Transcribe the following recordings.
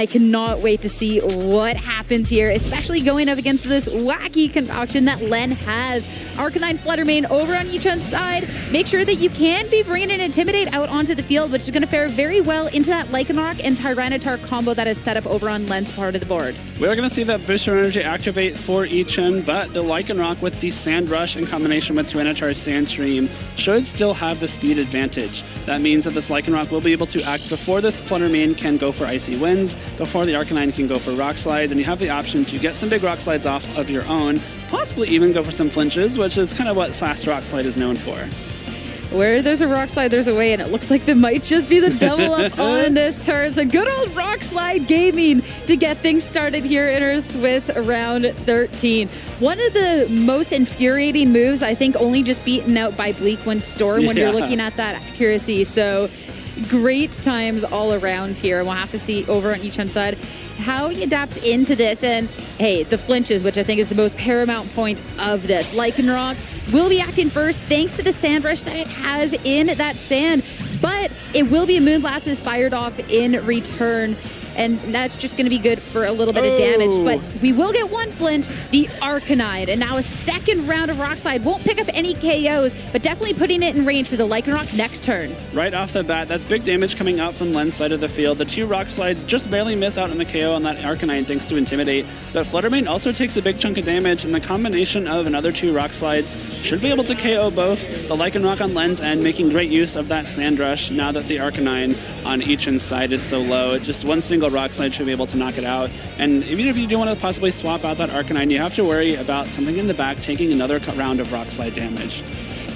I cannot wait to see what happens here, especially going up against this wacky concoction that Len has. Arcanine Fluttermane over on Yichun's side. Make sure that you can be bringing an Intimidate out onto the field, which is going to fare very well into that Lycanroc and Tyranitar combo that is set up over on Len's part of the board. We're going to see that Booster Energy activate for Yichun, but the Lycanroc with the Sand Rush in combination with Tyranitar's Sandstream should still have the speed advantage. That means that this Lycanroc will be able to act before this Fluttermane can go for Icy Winds, before the Arcanine can go for Rock Slides, and you have the option to get some big Rock Slides off of your own, possibly even go for some flinches, which is kind of what fast Rock Slide is known for. Where there's a Rock Slide, there's a way, and it looks like there might just be the double up on this turn. So good old Rock Slide gaming to get things started here in our Swiss round 13. One of the most infuriating moves, I think, only just beaten out by Bleak Wind Storm when you're looking at that accuracy. So great times all around here. We'll have to see over on Yichun's side how he adapts into this. And hey, the flinches, which I think is the most paramount point of this. Lycanroc will be acting first thanks to the Sand Rush that it has in that sand, but it will be a Moonblast is fired off in return. And that's just going to be good for a little bit of damage. But we will get one flinch, the Arcanine. And now a second round of Rock Slide. Won't pick up any KOs, but definitely putting it in range for the Lycanroc next turn. Right off the bat, that's big damage coming out from Len's side of the field. The two Rock Slides just barely miss out on the KO on that Arcanine thanks to Intimidate. But Fluttermane also takes a big chunk of damage, and the combination of another two Rock Slides should be able to KO both the Lycanroc on Len's end, making great use of that Sand Rush now that the Arcanine on Yichun's side is so low. Just one single Rock Slide should be able to knock it out. And even if you do want to possibly swap out that Arcanine, you have to worry about something in the back taking another round of Rock Slide damage.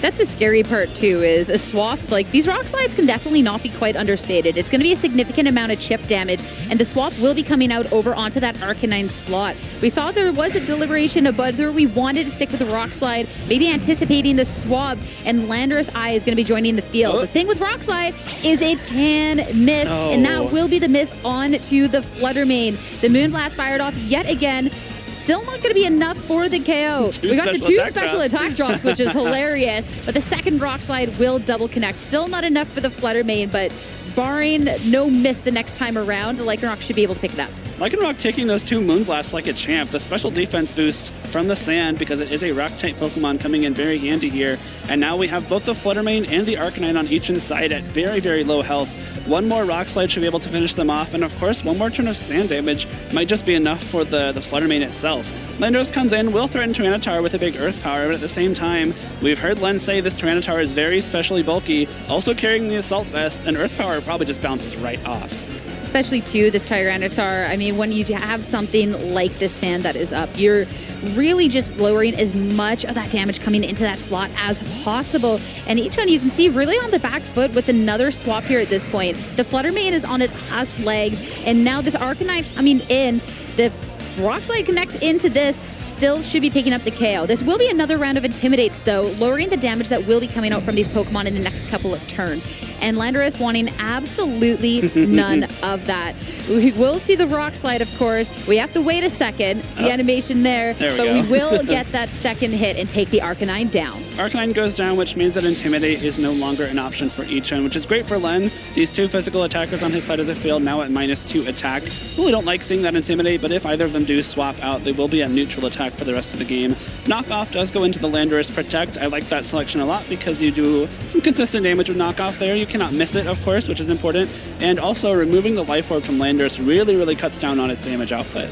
That's the scary part too, is a swap. Like, these Rock Slides can definitely not be quite understated. It's going to be a significant amount of chip damage, and the swap will be coming out over onto that Arcanine slot. We saw there was a deliberation of whether we wanted to stick with the Rock Slide, maybe anticipating the swap, and Landorus Eye is going to be joining the field. The thing with Rock Slide is it can miss, and that will be the miss on to the Fluttermane. The Moonblast fired off yet again. Still not going to be enough for the KO. We got the two special attack drops, which is hilarious, but the second Rock Slide will double connect. Still not enough for the Fluttermane, but barring no miss the next time around, the Lycanroc should be able to pick it up. Lycanroc taking those two Moonblasts like a champ. The special defense boost from the sand, because it is a rock-type Pokemon, coming in very handy here. And now we have both the Fluttermane and the Arcanine on each side at very, very low health. One more Rock Slide should be able to finish them off, and of course, one more turn of sand damage might just be enough for the Fluttermane itself. Landorus comes in, will threaten Tyranitar with a big Earth Power, but at the same time, we've heard Len say this Tyranitar is very specially bulky, also carrying the Assault Vest, and Earth Power probably just bounces right off. Especially too, this Tyranitar, I mean, when you have something like this sand that is up, you're really just lowering as much of that damage coming into that slot as possible. And Yichun, you can see, really on the back foot with another swap here at this point. The Fluttermane is on its last legs, and now this Arcanine coming in, the Rock Slide connects into this, still should be picking up the KO. This will be another round of Intimidates, though, lowering the damage that will be coming out from these Pokemon in the next couple of turns. And Landorus wanting absolutely none of that. We will see the Rock Slide, of course. We have to wait a second, the animation there, but we will get that second hit and take the Arcanine down. Arcanine goes down, which means that Intimidate is no longer an option for Yichun, which is great for Len. These two physical attackers on his side of the field now at -2 attack. Really don't like seeing that Intimidate, but if either of them do swap out, they will be at neutral attack for the rest of the game. Knockoff does go into the Landorus Protect. I like that selection a lot because you do some consistent damage with Knockoff there. You cannot miss it, of course, which is important. And also removing the Life Orb from Landorus really cuts down on its damage output.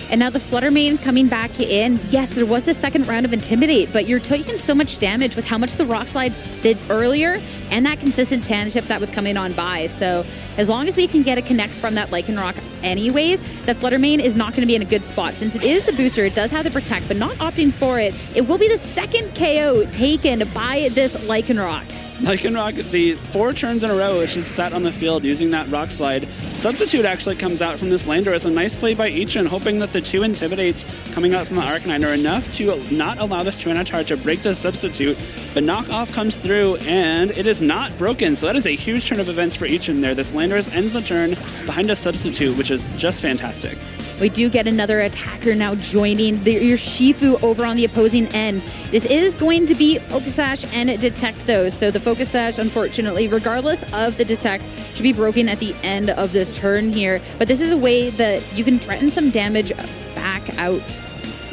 And now the Fluttermane coming back in. Yes, there was the second round of Intimidate, but you're taking so much damage with how much the Rock Slide did earlier and that consistent Tanship that was coming on by. So as long as we can get a connect from that Lycanroc anyways, the Fluttermane is not going to be in a good spot. Since it is the booster, it does have the Protect, but not opting for it. It will be the second KO taken by this Lycanroc. Lycanroc, the 4 turns in a row, she's sat on the field using that Rock Slide. Substitute actually comes out from this Landorus. A nice play by Yichun, hoping that the 2 Intimidates coming out from the Arcanine are enough to not allow this Tyranitar to break the Substitute. But Knockoff comes through, and it is not broken, so that is a huge turn of events for Yichun there. This Landorus ends the turn behind a Substitute, which is just fantastic. We do get another attacker now joining your Shifu over on the opposing end. This is going to be Focus Sash and Detect, though. So the Focus Sash, unfortunately, regardless of the Detect, should be broken at the end of this turn here. But this is a way that you can threaten some damage back out.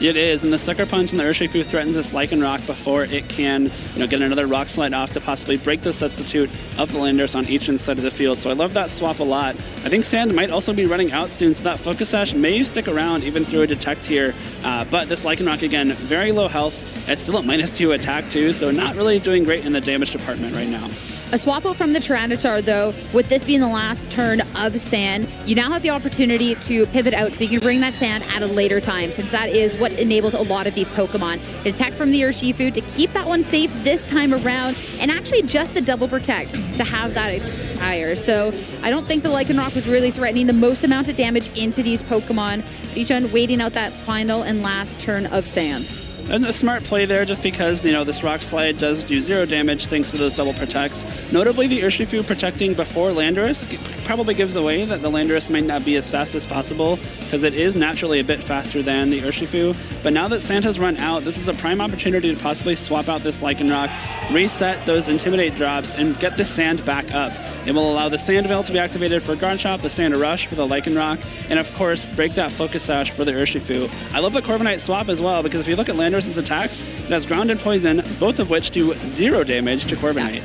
It is, and the Sucker Punch and the Urshifu threatens this Lycanroc before it can, get another Rock Slide off to possibly break the substitute of the Landorus on each side of the field. So I love that swap a lot. I think Sand might also be running out soon, so that Focus Sash may stick around even through a Detect here. But this Lycanroc, again, very low health. It's still at -2 attack, too, so not really doing great in the damage department right now. A swap out from the Tyranitar, though, with this being the last turn of Sand, you now have the opportunity to pivot out so you can bring that Sand at a later time, since that is what enables a lot of these Pokemon. Attack from the Urshifu to keep that one safe this time around, and actually just the double protect to have that expire. So I don't think the Lycanroc was really threatening the most amount of damage into these Pokemon. Yichun waiting out that final and last turn of Sand. And a smart play there just because, this Rock Slide does do 0 damage thanks to those double protects. Notably, the Urshifu protecting before Landorus probably gives away that the Landorus might not be as fast as possible because it is naturally a bit faster than the Urshifu. But now that Santa's run out, this is a prime opportunity to possibly swap out this Lycanroc, reset those Intimidate drops, and get the Sand back up. It will allow the Sand Veil to be activated for Guard Chop, the Sand Rush for the Lycanroc, and of course, break that Focus Sash for the Urshifu. I love the Corviknight swap as well, because if you look at Landorus' attacks, it has Ground and Poison, both of which do 0 damage to Corviknight.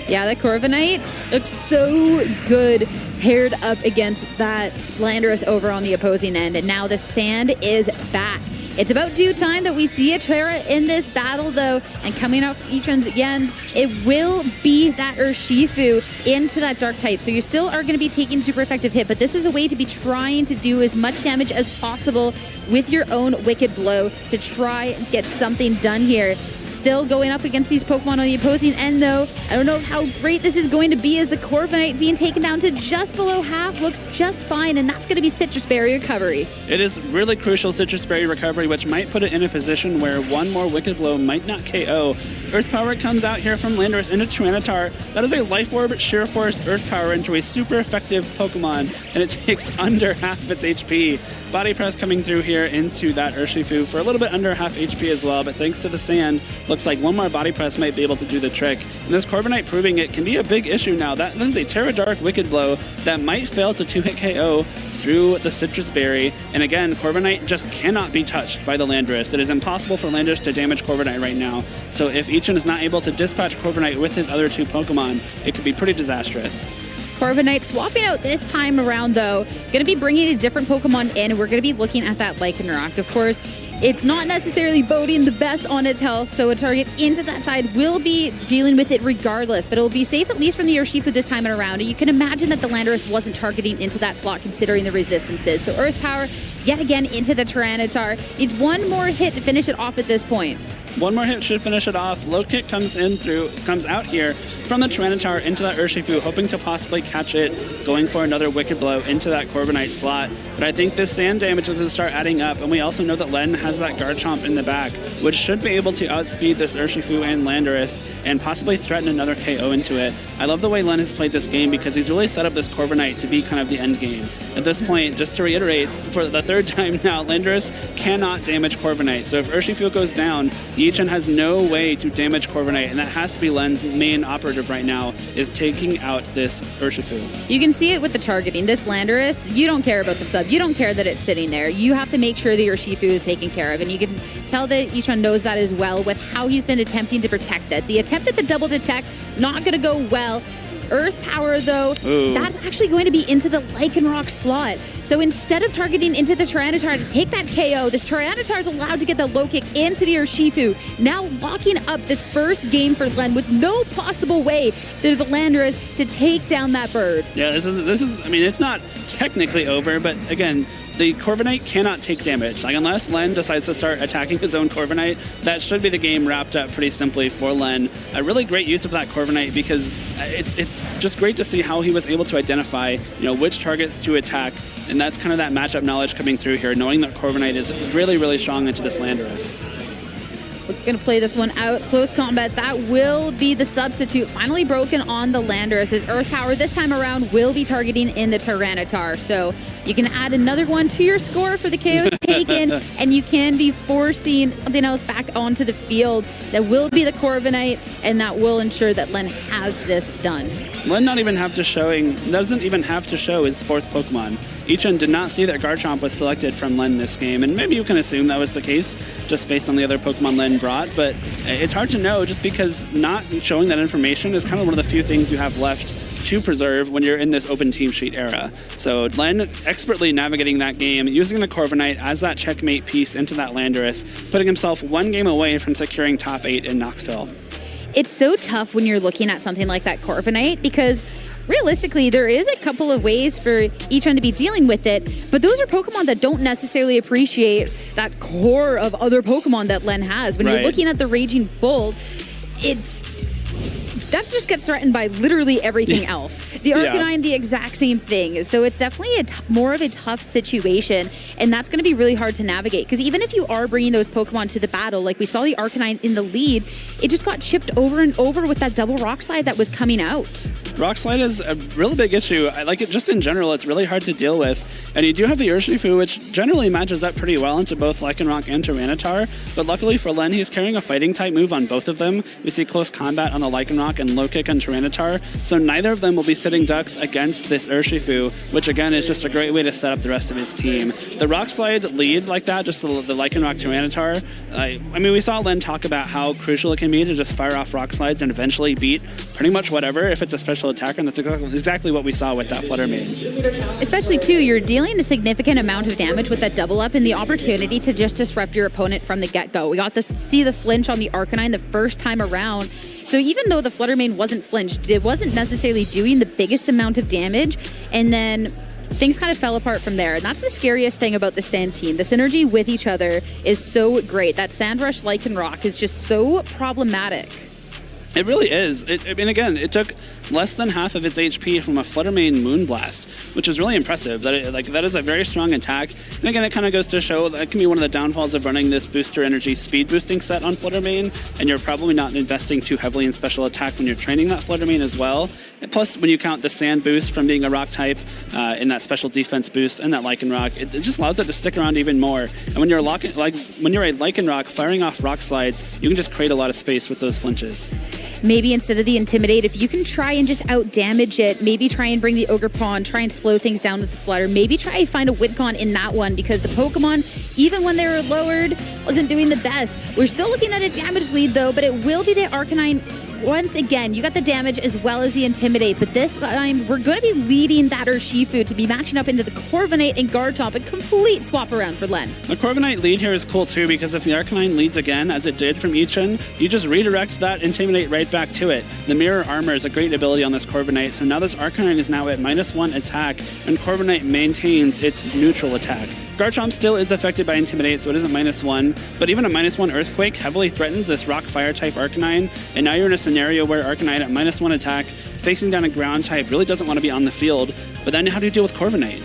Yeah, that Corviknight looks so good paired up against that Landorus over on the opposing end, and now the Sand is back. It's about due time that we see a Terra in this battle, though, and coming out from Yichun's end, it will be that Urshifu into that Dark type. So you still are going to be taking super effective hit, but this is a way to be trying to do as much damage as possible with your own Wicked Blow to try and get something done here. Still going up against these Pokemon on the opposing end, though. I don't know how great this is going to be, as the Corviknight being taken down to just below half looks just fine, and that's going to be Citrus Berry recovery. It is really crucial Citrus Berry recovery, which might put it in a position where one more Wicked Blow might not KO. Earth Power comes out here from Landorus into Tyranitar. That is a Life Orb, Sheer Force, Earth Power into a super effective Pokemon, and it takes under half of its HP. Body Press coming through here into that Urshifu for a little bit under half HP as well, but thanks to the Sand, looks like one more Body Press might be able to do the trick. And this Corviknight proving it can be a big issue now. That is a Terra Dark Wicked Blow that might fail to 2-hit KO through the Citrus Berry. And again, Corviknight just cannot be touched by the Landorus. It is impossible for Landorus to damage Corviknight right now. So if Yichun is not able to dispatch Corviknight with his other 2 Pokemon, it could be pretty disastrous. Corviknight swapping out this time around, though. Going to be bringing a different Pokemon in, and we're going to be looking at that Lycanroc. Of course, it's not necessarily boding the best on its health, so a target into that side will be dealing with it regardless, but it'll be safe at least from the Urshifu this time around. And you can imagine that the Landorus wasn't targeting into that slot considering the resistances. So Earth Power yet again into the Tyranitar. Needs one more hit to finish it off at this point. One more hit should finish it off. Low Kick comes out here from the Tyranitar into that Urshifu, hoping to possibly catch it, going for another Wicked Blow into that Corviknight slot. But I think this Sand damage is going to start adding up, and we also know that Len has that Guard Chomp in the back, which should be able to outspeed this Urshifu and Landorus and possibly threaten another KO into it. I love the way Len has played this game because he's really set up this Corviknight to be kind of the end game. At this point, just to reiterate, for the 3rd time now, Landorus cannot damage Corviknight. So if Urshifu goes down, Yichun has no way to damage Corviknight, and that has to be Len's main operative right now, is taking out this Urshifu. You can see it with the targeting. This Landorus, you don't care about the sub. You don't care that it's sitting there. You have to make sure the Urshifu is taken care of, and you can tell that Yichun knows that as well with how he's been attempting to protect this. The attempt at the double detect, not going to go well. Earth Power, though, that's actually going to be into the Lycanroc slot. So instead of targeting into the Tyranitar to take that KO, this Tyranitar is allowed to get the low kick into the Urshifu, now locking up this first game for Len with no possible way for the Landorus to take down that bird. Yeah, this is. I mean, it's not technically over, but again, the Corviknight cannot take damage. Like, unless Len decides to start attacking his own Corviknight, that should be the game wrapped up pretty simply for Len. A really great use of that Corviknight because it's just great to see how he was able to identify, which targets to attack, and that's kind of that matchup knowledge coming through here, knowing that Corviknight is really, really strong into this Landorus. We're going to play this one out. Close combat, that will be the substitute. Finally broken on the Landorus. His Earth Power this time around will be targeting in the Tyranitar. So you can add another one to your score for the KOs taken, and you can be forcing something else back onto the field. That will be the Corviknight, and that will ensure that Len has this done. Len doesn't even have to show his fourth Pokemon. Yichun did not see that Garchomp was selected from Len this game, and maybe you can assume that was the case just based on the other Pokemon Len brought, but it's hard to know just because not showing that information is kind of one of the few things you have left to preserve when you're in this open team sheet era. So Len expertly navigating that game, using the Corviknight as that checkmate piece into that Landorus, putting himself one game away from securing top 8 in Knoxville. It's so tough when you're looking at something like that Corviknight because realistically, there is a couple of ways for each one to be dealing with it, but those are Pokemon that don't necessarily appreciate that core of other Pokemon that Len has. When you're looking at the Raging Bolt, that just gets threatened by literally everything else. The Arcanine, the exact same thing. So it's definitely more of a tough situation, and that's going to be really hard to navigate. Because even if you are bringing those Pokemon to the battle, like we saw the Arcanine in the lead, it just got chipped over and over with that double Rock Slide that was coming out. Rock Slide is a really big issue. I like it just in general. It's really hard to deal with. And you do have the Urshifu, which generally matches up pretty well into both Lycanroc and Tyranitar. But luckily for Len, he's carrying a fighting type move on both of them. We see close combat on the Lycanroc and low kick on Tyranitar. So neither of them will be sitting ducks against this Urshifu, which again is just a great way to set up the rest of his team. The Rock Slide lead like that, just the Lycanroc Tyranitar. I mean, we saw Len talk about how crucial it can be to just fire off Rock Slides and eventually beat pretty much whatever if it's a special attacker, and that's exactly what we saw with that Flutter Mane. Especially too, you're dealing a significant amount of damage with that double up and the opportunity to just disrupt your opponent from the get-go. We got to see the flinch on the Arcanine the first time around. So even though the Flutter Mane wasn't flinched, it wasn't necessarily doing the biggest amount of damage, and then things kind of fell apart from there. And that's the scariest thing about the Sand team. The synergy with each other is so great. That Sandrush Lycanroc is just so problematic. It really is. I mean, again, it took less than half of its HP from a Flutter Mane Moonblast, which is really impressive. That is a very strong attack. And again, it kind of goes to show that can be one of the downfalls of running this booster energy speed boosting set on Flutter Mane, and you're probably not investing too heavily in special attack when you're training that Flutter Mane as well. And plus, when you count the Sand boost from being a rock type in that special defense boost and that Lycanroc, it just allows it to stick around even more. And when you're a Lycanroc firing off rock slides, you can just create a lot of space with those flinches. Maybe instead of the Intimidate, if you can try and just out-damage it, maybe try and bring the Ogre Pawn, try and slow things down with the Flutter. Maybe try and find a Whitcon in that one, because the Pokemon, even when they were lowered, wasn't doing the best. We're still looking at a damage lead, though, but it will be the Arcanine. Once again, you got the damage as well as the Intimidate, but this time we're going to be leading that Urshifu to be matching up into the Corviknight and Garchomp, a complete swap around for Len. The Corviknight lead here is cool too, because if the Arcanine leads again, as it did from Yichun, you just redirect that Intimidate right back to it. The Mirror Armor is a great ability on this Corviknight, so now this Arcanine is now at -1 attack, and Corviknight maintains its neutral attack. Garchomp still is affected by Intimidate, so it isn't -1, but even a -1 Earthquake heavily threatens this Rock Fire type Arcanine, and now you're in a scenario where Arcanine at -1 attack, facing down a ground type, really doesn't want to be on the field, but then how do you deal with Corviknight?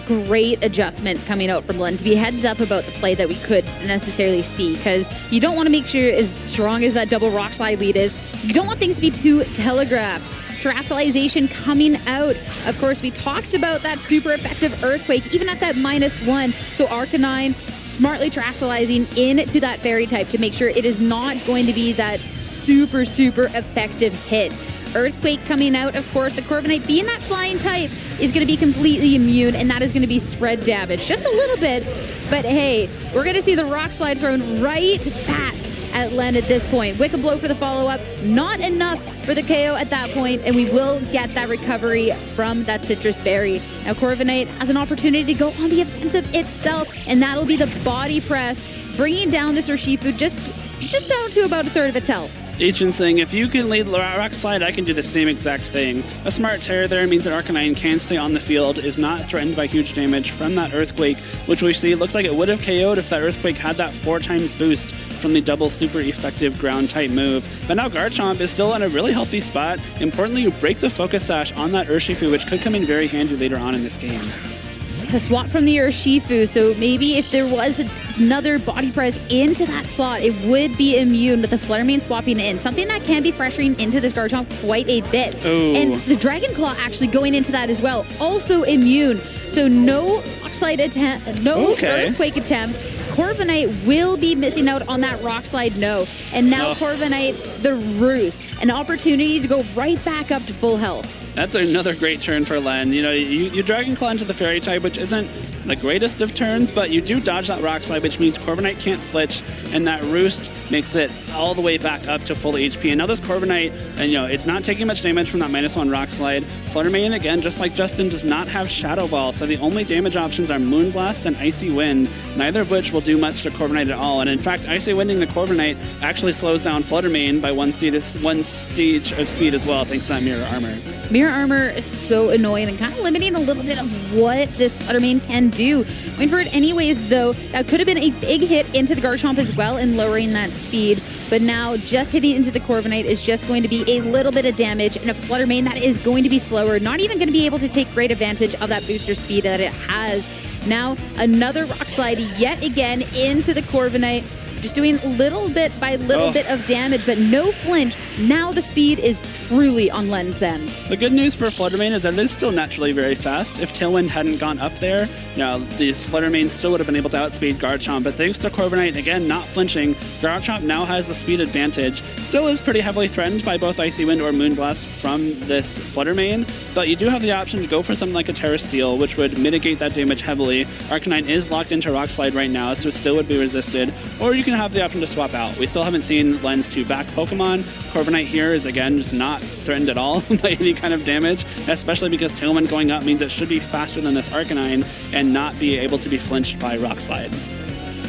Great adjustment coming out from Len to be heads up about the play that we could necessarily see, because you don't want to make sure, as strong as that double Rock Slide lead is, you don't want things to be too telegraphed. Terastallization coming out. Of course, we talked about that super effective Earthquake, even at that -1. So Arcanine smartly terastallizing into that Fairy type to make sure it is not going to be that super, super effective hit. Earthquake coming out, of course. The Corviknight, being that flying type, is going to be completely immune, and that is going to be spread damage. Just a little bit, but hey, we're going to see the Rock Slide thrown right back at Len at this point. Wicked Blow for the follow-up. Not enough for the KO at that point, and we will get that recovery from that Citrus Berry. Now Corviknight has an opportunity to go on the offensive itself, and that'll be the Body Press, bringing down this Urshifu just down to about a third of its health. Yichun saying, if you can lead Rock Slide, I can do the same exact thing. A smart Terror there means that Arcanine can stay on the field, is not threatened by huge damage from that Earthquake, which we see looks like it would have KO'd if that Earthquake had that 4 times boost from the double super effective ground type move. But now Garchomp is still in a really healthy spot. Importantly, you break the Focus Sash on that Urshifu, which could come in very handy later on in this game. The swap from the Urshifu, so maybe if there was a another body press into that slot. It would be immune with the Fluttermane swapping in. Something that can be pressuring into this Garchomp quite a bit. Ooh. And the Dragon Claw actually going into that as well. Also immune. So no Rock Slide attempt, no Earthquake attempt. Corviknight will be missing out on that Rock Slide, no. And now Corviknight, the Roost, an opportunity to go right back up to full health. That's another great turn for Len. You know, you Dragon Claw into the Fairy type, which isn't the greatest of turns, but you do dodge that Rock Slide, which means Corviknight can't flinch, and that Roost makes it all the way back up to full HP. And now this Corviknight, and you know, it's not taking much damage from that -1 Rock Slide. Fluttermane, again, just like Justin, does not have Shadow Ball, so the only damage options are Moonblast and Icy Wind, neither of which will do much to Corviknight at all. And in fact, Icy Winding the Corviknight actually slows down Fluttermane by one stage of speed as well, thanks to that Mirror Armor. Mirror Armor is so annoying and kind of limiting a little bit of what this Fluttermane can do. Going for it anyways, though, that could have been a big hit into the Garchomp as well in lowering that speed. But now just hitting into the Corviknight is just going to be a little bit of damage, and a Fluttermane that is going to be slower, not even going to be able to take great advantage of that booster speed that it has. Now another Rock Slide yet again into the Corviknight. Just doing little bit by little bit of damage, but no flinch. Now the speed is truly on Len's end. The good news for Fluttermane is that it is still naturally very fast. If Tailwind hadn't gone up there, you know, these Fluttermane still would have been able to outspeed Garchomp. But thanks to Corviknight, again, not flinching, Garchomp now has the speed advantage. Still is pretty heavily threatened by both Icy Wind or Moonblast from this Fluttermane, but you do have the option to go for something like a Terra Steel, which would mitigate that damage heavily. Arcanine is locked into Rock Slide right now, so it still would be resisted. Or you can have the option to swap out. We still haven't seen Len's two back Pokemon. Corviknight here is, again, just not threatened at all by any kind of damage, especially because Tailwind going up means it should be faster than this Arcanine and not be able to be flinched by Rock Slide.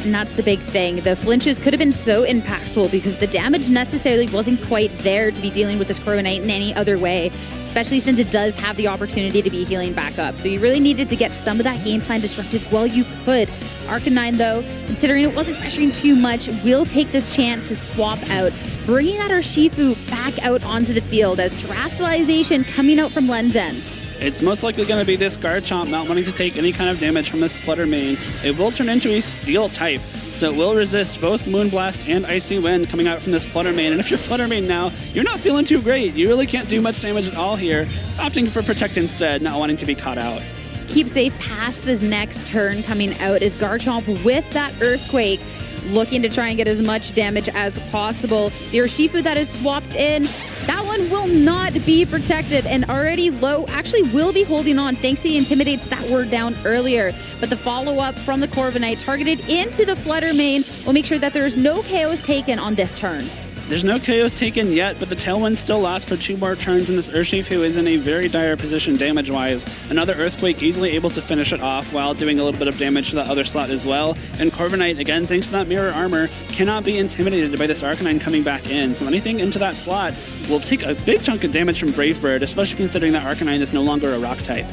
And that's the big thing. The flinches could have been so impactful because the damage necessarily wasn't quite there to be dealing with this Corviknight in any other way, especially since it does have the opportunity to be healing back up. So you really needed to get some of that game plan disrupted while you could. Arcanine, though, considering it wasn't pressuring too much, will take this chance to swap out, bringing that Urshifu back out onto the field as Terastallization coming out from Len's end. It's most likely going to be this Garchomp not wanting to take any kind of damage from this Fluttermane. It will turn into a Steel type, so it will resist both Moonblast and Icy Wind coming out from this Fluttermane. And if you're Fluttermane now, you're not feeling too great. You really can't do much damage at all here, opting for Protect instead, not wanting to be caught out. Keep safe past this next turn coming out is Garchomp with that Earthquake, looking to try and get as much damage as possible. The Urshifu that is swapped in, that one will not be protected and already low, actually will be holding on thanks to the Intimidates that were down earlier. But the follow-up from the Corviknight targeted into the Fluttermane will make sure that there's no KOs taken on this turn. There's no KOs taken yet, but the Tailwind still lasts for 2 more turns, and this Urshifu is in a very dire position damage-wise. Another Earthquake easily able to finish it off while doing a little bit of damage to that other slot as well. And Corviknight, again, thanks to that Mirror Armor, cannot be intimidated by this Arcanine coming back in. So anything into that slot will take a big chunk of damage from Brave Bird, especially considering that Arcanine is no longer a Rock type.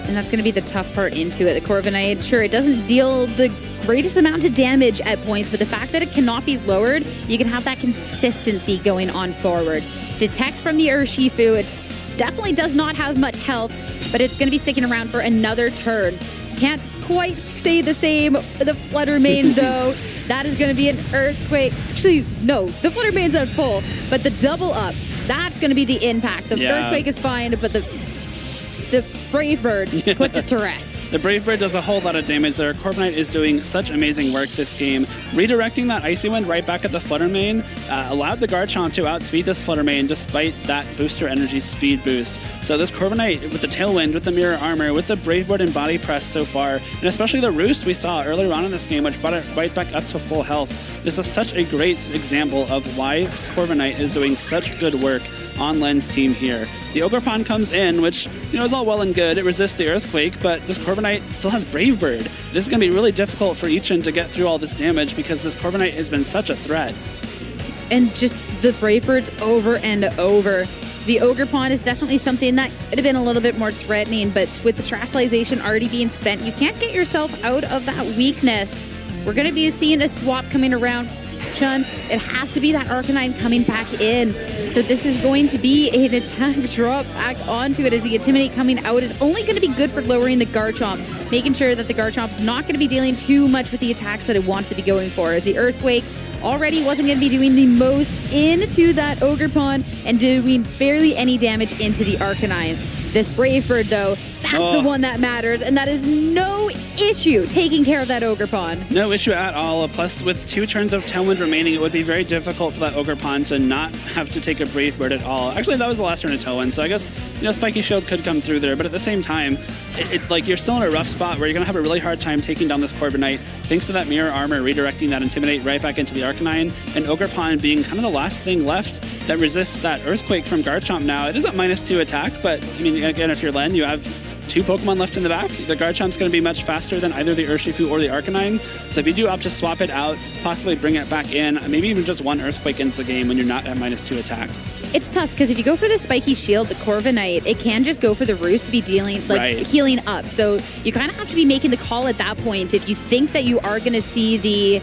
And that's going to be the tough part into it. The Corviknight, sure, it doesn't deal the greatest amount of damage at points, but the fact that it cannot be lowered, you can have that consistency going on forward. Detect from the Urshifu, it definitely does not have much health, but it's going to be sticking around for another turn. Can't quite say the same. The Fluttermane, though, that is going to be an Earthquake. Actually, no, the Fluttermane's at full, but the double up, that's going to be the impact. The Earthquake is fine, but the Brave Bird puts it to rest. The Brave Bird does a whole lot of damage there. Corviknight is doing such amazing work this game. Redirecting that Icy Wind right back at the Fluttermane allowed the Garchomp to outspeed this Fluttermane despite that booster energy speed boost. So this Corviknight with the Tailwind, with the Mirror Armor, with the Brave Bird and Body Press so far, and especially the Roost we saw earlier on in this game, which brought it right back up to full health. This is such a great example of why Corviknight is doing such good work on Len's team here. The Ogerpon comes in, which, you know, is all well and good. It resists the Earthquake, but this Corviknight still has Brave Bird. This is going to be really difficult for Yichun to get through all this damage because this Corviknight has been such a threat. And just the Brave Birds over and over. The Ogerpon is definitely something that could have been a little bit more threatening, but with the Terastallization already being spent, you can't get yourself out of that weakness. We're going to be seeing a swap coming around Yichun, it has to be that Arcanine coming back in. So this is going to be an attack drop back onto it as the Intimidate coming out is only going to be good for lowering the Garchomp, making sure that the Garchomp's not going to be dealing too much with the attacks that it wants to be going for, as the Earthquake already wasn't going to be doing the most into that Ogerpon and doing barely any damage into the Arcanine. This Brave Bird, though, that's the one that matters, and that is no issue taking care of that Ogerpon. No issue at all. Plus, with 2 turns of Tailwind remaining, it would be very difficult for that Ogerpon to not have to take a Brave Bird at all. Actually, that was the last turn of Tailwind, so I guess, Spiky Shield could come through there, but at the same time, like, you're still in a rough spot where you're going to have a really hard time taking down this Corviknight, thanks to that Mirror Armor redirecting that Intimidate right back into the Arcanine, and Ogerpon being kind of the last thing left that resists that Earthquake from Garchomp now. It is at -2 attack, but, I mean, again, if you're Len, you have 2 Pokemon left in the back. The Garchomp's going to be much faster than either the Urshifu or the Arcanine. So if you do opt to swap it out, possibly bring it back in, maybe even just 1 Earthquake into the game when you're not at -2 attack. It's tough because if you go for the Spiky Shield, the Corviknight, it can just go for the Roost to be dealing, healing up. So you kind of have to be making the call at that point. If you think that you are going to see the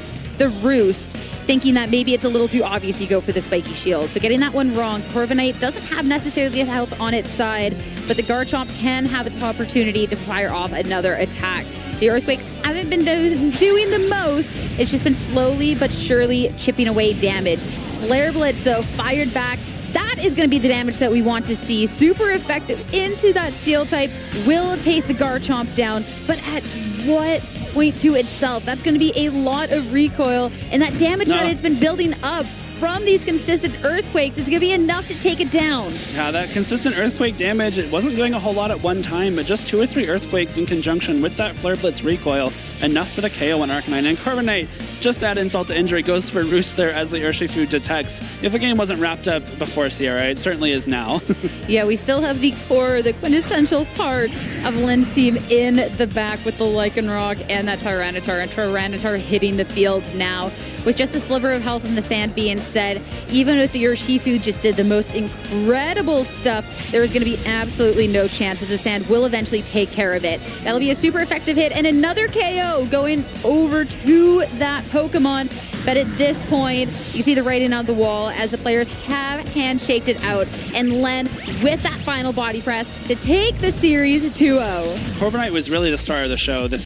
Roost, thinking that maybe it's a little too obvious, you go for the Spiky Shield. So getting that one wrong, Corviknight doesn't have necessarily the health on its side, but the Garchomp can have its opportunity to fire off another attack. The Earthquakes haven't been doing the most. It's just been slowly but surely chipping away damage. Flare Blitz, though, fired back. That is going to be the damage that we want to see. Super effective into that Steel type. Will take the Garchomp down, but at what point to itself? That's going to be a lot of recoil, and that damage that it's been building up from these consistent Earthquakes is going to be enough to take it down. Yeah, that consistent Earthquake damage, it wasn't doing a whole lot at one time, but just 2 or 3 Earthquakes in conjunction with that Flare Blitz recoil, enough for the KO on Arcanine. And Corviknight, just add insult to injury, goes for Roost there as the Urshifu detects. If the game wasn't wrapped up before Sierra, it certainly is now. Yeah, we still have the core, the quintessential parts of Len's team in the back with the Lycanroc and that Tyranitar, and Tyranitar hitting the field now. With just a sliver of health in the sand being said, even if the Urshifu just did the most incredible stuff, there is going to be absolutely no chance as the sand will eventually take care of it. That'll be a super effective hit and another KO going over to that Pokemon. But at this point, you can see the writing on the wall as the players have handshaked it out. And Len, with that final body press, to take the series 2-0. Corviknight was really the star of the show this